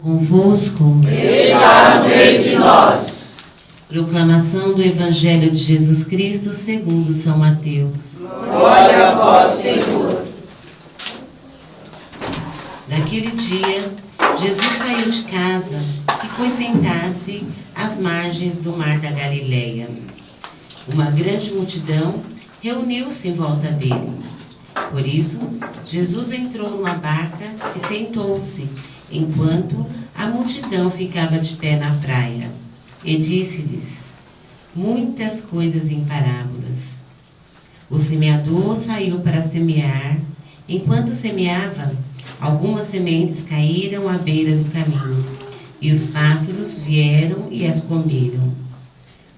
convosco, está no meio de nós. Proclamação do Evangelho de Jesus Cristo segundo São Mateus. Glória a vós, Senhor. Naquele dia, Jesus saiu de casa e foi sentar-se às margens do mar da Galileia. Uma grande multidão reuniu-se em volta dele. Por isso, Jesus entrou numa barca e sentou-se, enquanto a multidão ficava de pé na praia. E disse-lhes muitas coisas em parábolas. O semeador saiu para semear. Enquanto semeava, algumas sementes caíram à beira do caminho, e os pássaros vieram e as comeram.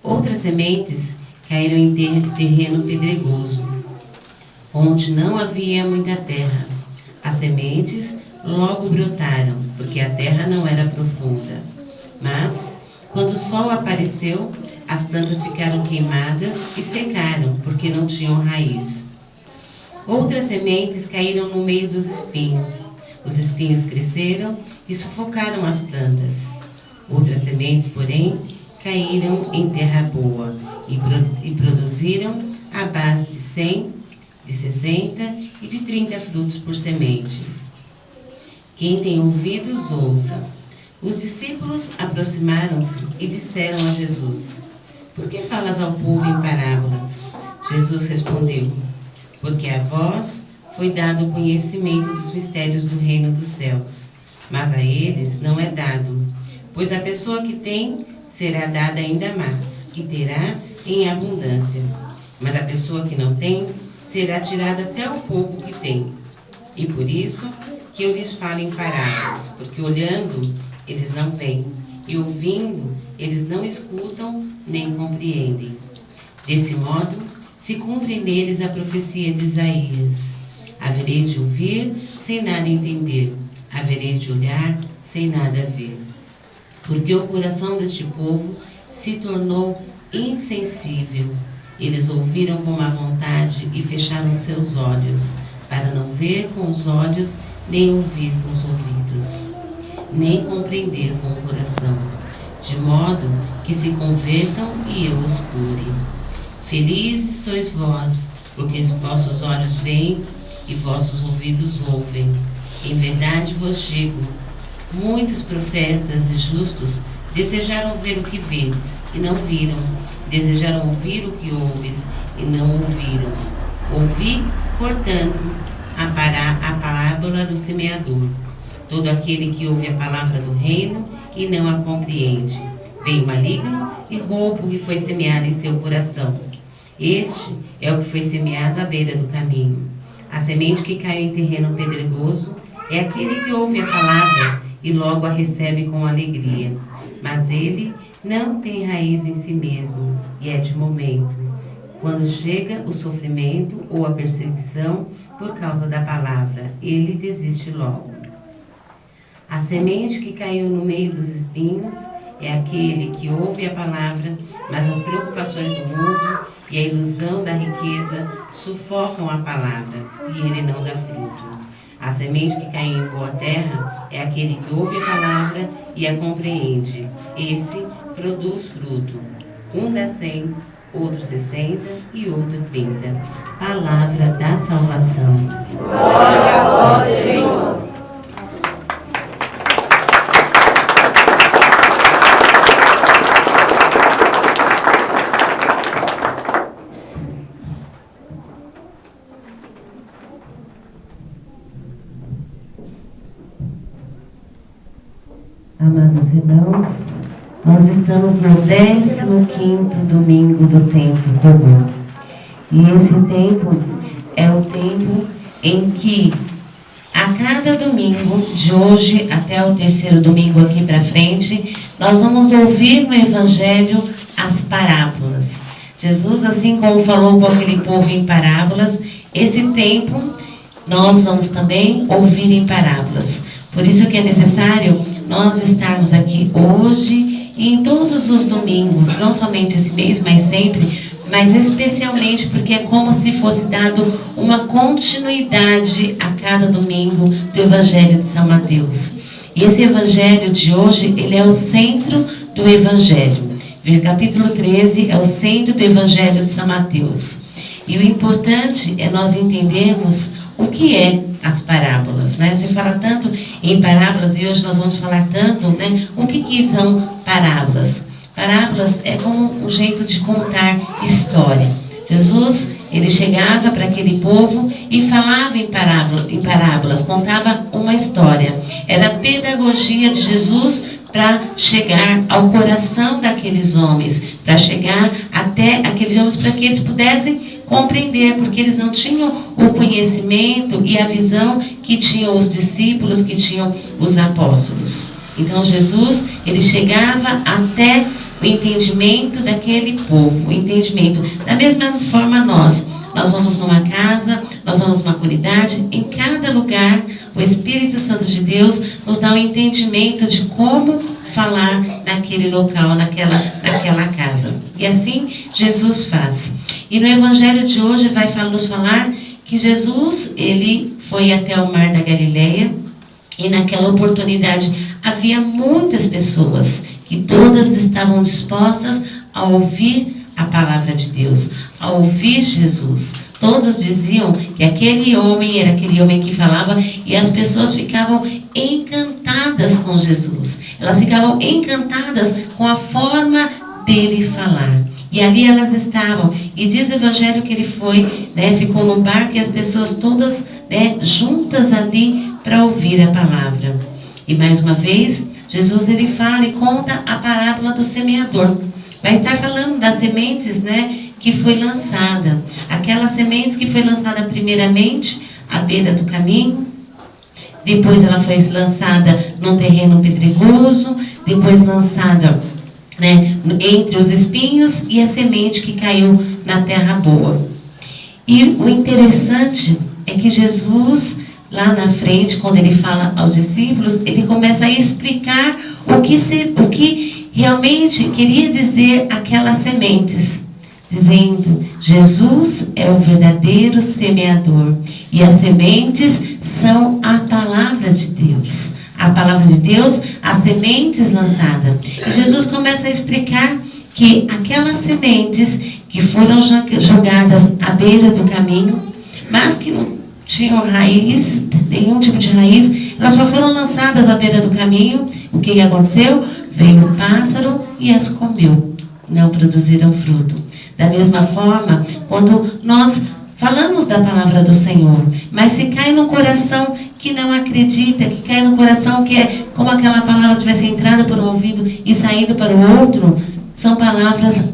Outras sementes caíram em terreno pedregoso, onde não havia muita terra. As sementes logo brotaram, porque a terra não era profunda. Mas, quando o sol apareceu, as plantas ficaram queimadas e secaram, porque não tinham raiz. Outras sementes caíram no meio dos espinhos. Os espinhos cresceram e sufocaram as plantas. Outras sementes, porém, caíram em terra boa e produziram à base de 100, de 60 e de 30 frutos por semente. Quem tem ouvidos, ouça. Os discípulos aproximaram-se e disseram a Jesus: Por que falas ao povo em parábolas? Jesus respondeu: Porque a vós foi dado o conhecimento dos mistérios do reino dos céus, mas a eles não é dado. Pois a pessoa que tem será dada ainda mais, e terá em abundância. Mas a pessoa que não tem será tirada até o pouco que tem. E por isso que eu lhes falo em parábolas, porque olhando eles não veem, e ouvindo eles não escutam nem compreendem. Desse modo se cumpre neles a profecia de Isaías: havereis de ouvir sem nada entender, havereis de olhar sem nada ver. Porque o coração deste povo se tornou insensível. Eles ouviram com má vontade e fecharam seus olhos, para não ver com os olhos, nem ouvir com os ouvidos, nem compreender com o coração, de modo que se convertam e eu os cure. Felizes sois vós, porque vossos olhos veem e vossos ouvidos ouvem. Em verdade vos digo, muitos profetas e justos desejaram ver o que vedes e não viram, desejaram ouvir o que ouves e não ouviram. Ouvi, portanto, a parábola do semeador. Todo aquele que ouve a palavra do reino e não a compreende, vem o maligno e rouba o que foi semeado em seu coração. Este é o que foi semeado à beira do caminho. A semente que caiu em terreno pedregoso é aquele que ouve a palavra e logo a recebe com alegria. Mas ele não tem raiz em si mesmo e é de momento. Quando chega o sofrimento ou a perseguição por causa da palavra, ele desiste logo. A semente que caiu no meio dos espinhos é aquele que ouve a palavra, mas as preocupações do mundo e a ilusão da riqueza sufocam a palavra e ele não dá fruto. A semente que cai em boa terra é aquele que ouve a palavra e a compreende. Esse produz fruto. Um dá 100, outro 60 e outro 30. Palavra da salvação. Glória a vós, Senhor. Amados irmãos, nós estamos no 15º domingo do tempo comum. E esse tempo é o tempo em que, a cada domingo, de hoje até o 3º domingo aqui para frente, nós vamos ouvir no Evangelho as parábolas. Jesus, assim como falou com aquele povo em parábolas, esse tempo nós vamos também ouvir em parábolas. Por isso que é necessário nós estarmos aqui hoje e em todos os domingos, não somente esse mês, mas sempre, mas especialmente porque é como se fosse dado uma continuidade a cada domingo do Evangelho de São Mateus. E esse evangelho de hoje, ele é o centro do evangelho. Capítulo 13 é o centro do evangelho de São Mateus. E o importante é nós entendermos o que é as parábolas, né? Você fala tanto em parábolas e hoje nós vamos falar tanto, né? O que são parábolas? Parábolas é como um jeito de contar história. Jesus, ele chegava para aquele povo e falava em parábolas, contava uma história. Era a pedagogia de Jesus para chegar ao coração daqueles homens, para chegar até aqueles homens, para que eles pudessem compreender, porque eles não tinham o conhecimento e a visão que tinham os discípulos, que tinham os apóstolos. Então Jesus, ele chegava até o entendimento daquele povo, o entendimento. Da mesma forma nós vamos numa casa, nós vamos numa comunidade, em cada lugar o Espírito Santo de Deus nos dá um entendimento de como falar naquele local, naquela casa. E assim Jesus faz. E no Evangelho de hoje vai nos falar que Jesus, ele foi até o Mar da Galileia e naquela oportunidade havia muitas pessoas que todas estavam dispostas a ouvir a palavra de Deus, a ouvir Jesus. Todos diziam que aquele homem era aquele homem que falava e as pessoas ficavam encantadas com Jesus. Elas ficavam encantadas com a forma dele falar. E ali elas estavam. E diz o Evangelho que ele foi, né, ficou no barco e as pessoas todas, né, juntas ali para ouvir a palavra. E mais uma vez, Jesus ele fala e conta a parábola do semeador. Vai estar falando das sementes, né, que foi lançada. Aquelas sementes que foi lançada primeiramente à beira do caminho. Depois ela foi lançada num terreno pedregoso. Depois lançada, né, entre os espinhos e a semente que caiu na terra boa. E o interessante é que Jesus, lá na frente, quando ele fala aos discípulos, ele começa a explicar o que realmente queria dizer aquelas sementes. Dizendo, Jesus é o verdadeiro semeador. E as sementes são a palavra de Deus. A palavra de Deus, as sementes lançadas. E Jesus começa a explicar que aquelas sementes que foram jogadas à beira do caminho, mas que não tinham raiz, nenhum tipo de raiz, elas só foram lançadas à beira do caminho. O que aconteceu? Veio um pássaro e as comeu. Não produziram fruto. Da mesma forma, quando nós falamos da palavra do Senhor, mas se cai no coração que não acredita, que cai no coração que é como aquela palavra tivesse entrado por um ouvido e saído para o outro, são palavras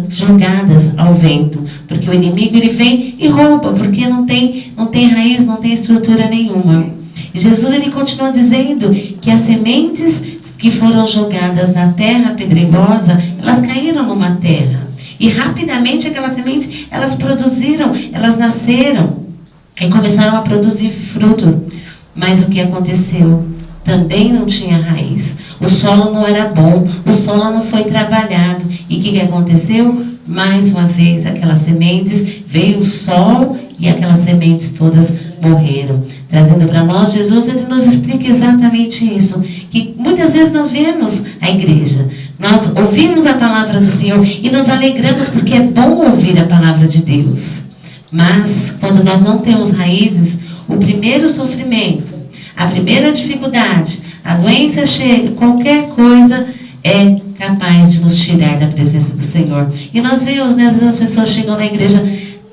jogadas ao vento, porque o inimigo ele vem e rouba, porque não tem raiz, não tem estrutura nenhuma. E Jesus ele continua dizendo que as sementes que foram jogadas na terra pedregosa, elas caíram numa terra. E rapidamente aquelas sementes, elas produziram, elas nasceram e começaram a produzir fruto. Mas o que aconteceu? Também não tinha raiz. O solo não era bom, o solo não foi trabalhado. E o que aconteceu? Mais uma vez, aquelas sementes, veio o sol e aquelas sementes todas morreram. Trazendo para nós, Jesus ele nos explica exatamente isso. Que muitas vezes nós vemos a igreja, nós ouvimos a palavra do Senhor e nos alegramos porque é bom ouvir a palavra de Deus. Mas, quando nós não temos raízes, o primeiro sofrimento, a primeira dificuldade, a doença chega, qualquer coisa é capaz de nos tirar da presença do Senhor. E nós vemos, né, às vezes as pessoas chegam na igreja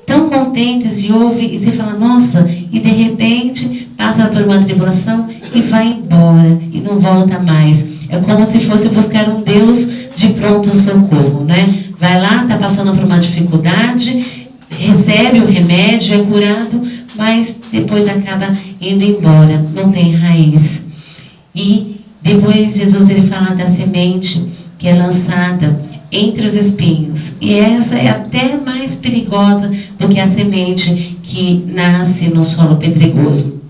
tão contentes e ouvem e você fala, nossa, e de repente passa por uma tribulação e vai embora e não volta mais. É como se fosse buscar um Deus de pronto socorro, né? Vai lá, está passando por uma dificuldade, recebe o remédio, é curado, mas depois acaba indo embora, não tem raiz. E depois Jesus ele fala da semente que é lançada entre os espinhos. E essa é até mais perigosa do que a semente que nasce no solo pedregoso.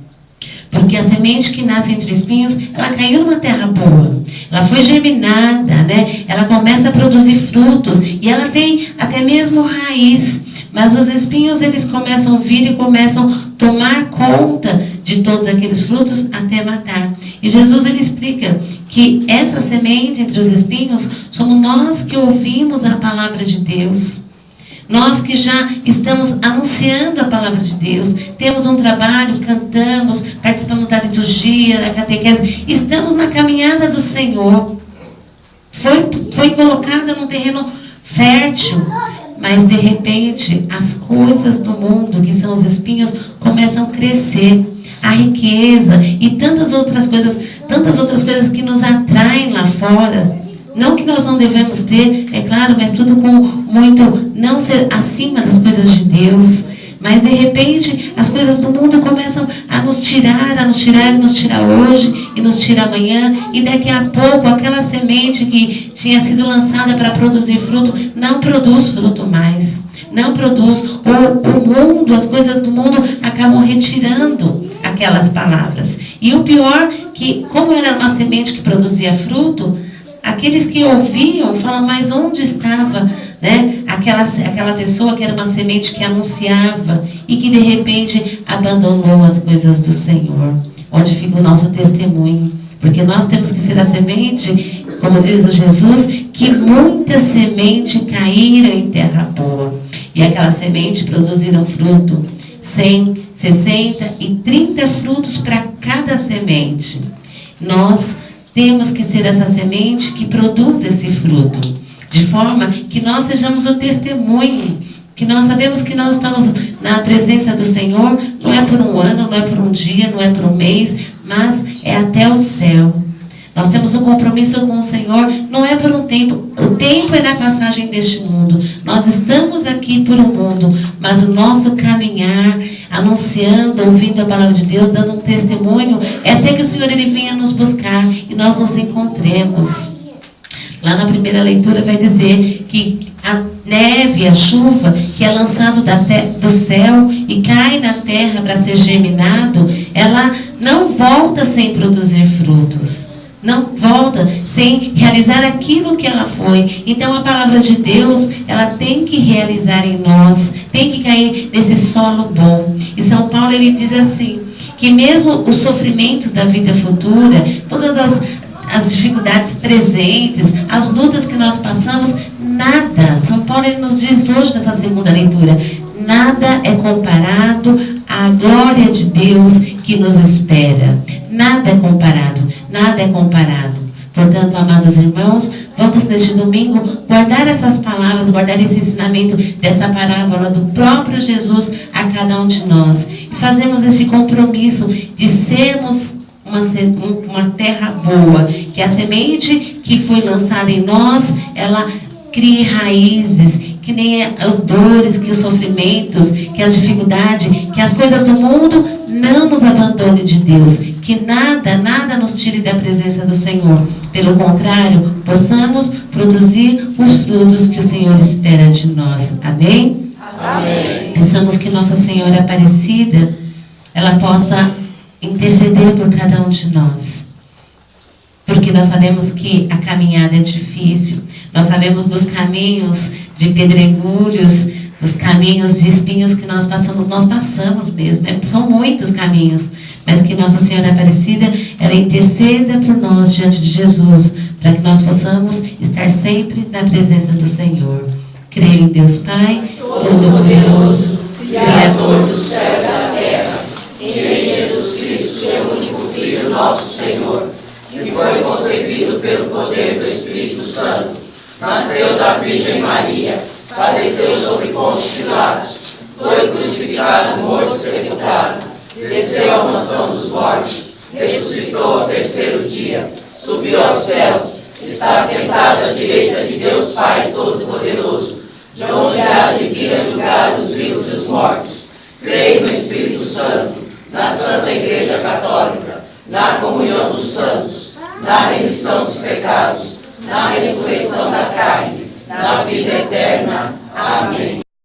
Porque a semente que nasce entre espinhos, ela caiu numa terra boa. Ela foi germinada, né? Ela começa a produzir frutos. E ela tem até mesmo raiz. Mas os espinhos, eles começam a vir e começam a tomar conta de todos aqueles frutos até matar. E Jesus, ele explica que essa semente entre os espinhos somos nós que ouvimos a palavra de Deus. Nós que já estamos anunciando a palavra de Deus, temos um trabalho, cantamos, participamos da liturgia, da catequese, estamos na caminhada do Senhor. Foi colocada num terreno fértil, mas de repente as coisas do mundo, que são os espinhos, começam a crescer. A riqueza e tantas outras coisas que nos atraem lá fora. Não que nós não devemos ter, é claro, mas tudo com muito, não ser acima das coisas de Deus. Mas de repente as coisas do mundo começam a nos tirar e nos tirar hoje e nos tirar amanhã. E daqui a pouco aquela semente que tinha sido lançada para produzir fruto, não produz fruto mais. Não produz. O mundo, as coisas do mundo acabam retirando aquelas palavras. E o pior, que como era uma semente que produzia fruto, aqueles que ouviam falam, mas onde estava, né, aquela pessoa que era uma semente que anunciava e que de repente abandonou as coisas do Senhor? Onde fica o nosso testemunho? Porque nós temos que ser a semente, como diz o Jesus, que muita semente caíram em terra boa. E aquela semente produziram fruto, 100, 60 e 30 frutos para cada semente. Nós temos que ser essa semente que produz esse fruto, de forma que nós sejamos o testemunho, que nós sabemos que nós estamos na presença do Senhor, não é por um ano, não é por um dia, não é por um mês, mas é até o céu. Nós temos um compromisso com o Senhor, não é por um tempo, o tempo é na passagem deste mundo. Nós estamos aqui por um mundo, mas o nosso caminhar, anunciando, ouvindo a palavra de Deus, dando um testemunho, é até que o Senhor ele venha nos buscar e nós nos encontremos. Lá na primeira leitura vai dizer que a neve, a chuva, que é lançado do céu e cai na terra para ser germinado, ela não volta sem produzir frutos. Não volta sem realizar aquilo que ela foi. Então a palavra de Deus, ela tem que realizar em nós, tem que cair nesse solo bom. E São Paulo, ele diz assim, que mesmo os sofrimentos da vida futura, todas as dificuldades presentes, as lutas que nós passamos, nada, São Paulo, ele nos diz hoje nessa segunda leitura, nada é comparado à glória de Deus que nos espera. Nada é comparado, nada é comparado. Portanto, amados irmãos, vamos neste domingo guardar essas palavras, guardar esse ensinamento dessa parábola do próprio Jesus a cada um de nós. E fazermos esse compromisso de sermos uma terra boa, que a semente que foi lançada em nós, ela crie raízes, que nem as dores, que os sofrimentos, que as dificuldades, que as coisas do mundo não nos abandonem de Deus, que nada nos tire da presença do Senhor. Pelo contrário, possamos produzir os frutos que o Senhor espera de nós. Amém? Amém. Pensamos que Nossa Senhora Aparecida, ela possa interceder por cada um de nós. Porque nós sabemos que a caminhada é difícil. Nós sabemos dos caminhos de pedregulhos, dos caminhos de espinhos que nós passamos mesmo. São muitos caminhos. Mas que Nossa Senhora Aparecida, ela interceda por nós diante de Jesus, para que nós possamos estar sempre na presença do Senhor. Creio em Deus Pai, Todo-Poderoso, Criador do céu e da terra, em Jesus Cristo, seu único Filho, nosso Senhor, que foi concebido pelo poder do Espírito Santo, nasceu da Virgem Maria, padeceu sob Pôncio Pilatos, foi crucificado, morto e sepultado, desceu à mansão dos mortos, ressuscitou ao terceiro dia, subiu aos céus, está sentado à direita de Deus Pai Todo-Poderoso, de onde há de vir a julgar os vivos e os mortos. Creio no Espírito Santo, na Santa Igreja Católica, na comunhão dos santos, na remissão dos pecados, na ressurreição da carne, na vida eterna. Amém.